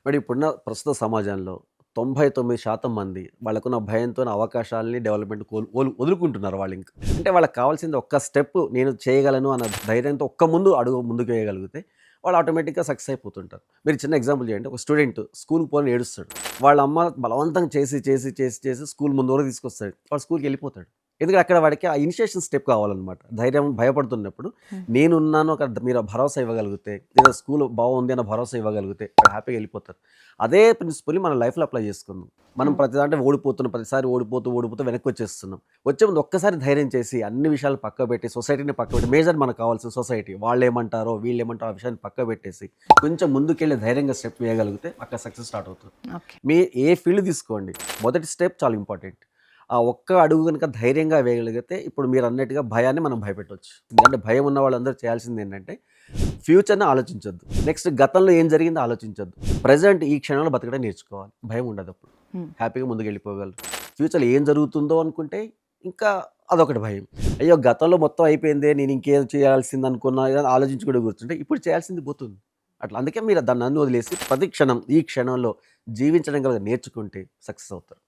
మరి ఇప్పుడున్న ప్రస్తుత సమాజంలో 99% మంది వాళ్ళకున్న భయంతోని అవకాశాలని డెవలప్‌మెంట్ వదులుకుంటున్నారు వాళ్ళింక. అంటే వాళ్ళకి కావాల్సింది ఒక్క స్టెప్ నేను చేయగలను అన్న ధైర్యంతో ఒక్క అడుగు ముందుకు వేయగలిగితే వాళ్ళు ఆటోమేటిక్‌గా సక్సెస్ అయిపోతుంటారు. మీరు చిన్న ఎగ్జాంపుల్ చేయండి. ఒక స్టూడెంట్ స్కూల్‌కి పోవాలని ఏడుస్తాడు. వాళ్ళ అమ్మ బలవంతంగా చేసి స్కూల్ ముందు వరకు తీసుకొస్తది. వాడు స్కూల్‌కెళ్ళిపోతాడు. ఎందుకంటే అక్కడ వాడికి ఆ ఇనిషియేషన్ స్టెప్ కావాలనమాట. ధైర్యం భయపడుతున్నప్పుడు హ్మ్. నేనున్నాను ఒక మీరు భరోసా ఇవ్వగలిగితే, లేదా స్కూల్ బాగుంది అన్న భరోసా ఇవ్వగలిగితే వాడు హ్యాపీగా వెళ్ళిపోతారు. అదే ప్రిన్సిపల్‌ని మన లైఫ్‌లో అప్లై చేసుకుందాం. మనం హ్మ్. ప్రతి దాంట్లో ఓడిపోతున్నాం. ప్రతిసారి ఓడిపోతూ వెనక్కి వచ్చేస్తున్నాం. వచ్చే ముందు ఒక్కసారి ధైర్యం చేసి అన్ని విషయాలు పక్కకు పెట్టి, సొసైటీని పక్కకు పెట్టి మేజర్ మనకు కావాల్సిన సొసైటీ. వాళ్ళేమంటారో, వీళ్ళేమంటారో ఆ విషయాన్ని పక్కకు పెట్టేసి కొంచెం ముందుకెళ్ళి ధైర్యంగా స్టెప్ వేయగలిగితే అక్కడ సక్సెస్ స్టార్ట్ అవుతుంది. ఓకే. మీ ఏ ఫీల్డ్ తీసుకోండి. మొదటి స్టెప్ చాలా ఇంపార్టెంట్. ఆ ఒక్క అడుగు గనుక ధైర్యంగా వేయగలిగితే ఇప్పుడు మీరన్నట్టుగా భయాన్ని మనం భయపెట్టొచ్చు. ఎందుకంటే భయం ఉన్న వాళ్ళందరూ చేయాల్సిందేంటంటే ఫ్యూచర్‌ని ఆలోచించొద్దు. నెక్స్ట్ గతంలో ఏం జరిగిందో ఆలోచించొద్దు. ప్రెజెంట్ ఈ క్షణంలో బతకడం నేర్చుకోవాలి. భయం ఉండదప్పుడు. హ్మ్. హ్యాపీగా ముందుకెళ్ళిపోగలరు. ఫ్యూచర్‌లో ఏం జరుగుతుందో అనుకుంటే ఇంకా అదొకటి భయం. అయ్యో! గతంలో మొత్తం అయిపోయిందే నేను ఇంకేం చేయాల్సిందనుకున్నా ఇలా ఆలోచించుకుంటూ కూర్చుంటే ఇప్పుడు చేయాల్సింది పోతుంది. అట్లా అందుకే మీరు దాన్ని వదిలేసి ప్రతి క్షణం ఈ క్షణంలో జీవించడం గల నేర్చుకుంటే సక్సెస్ అవుతారు.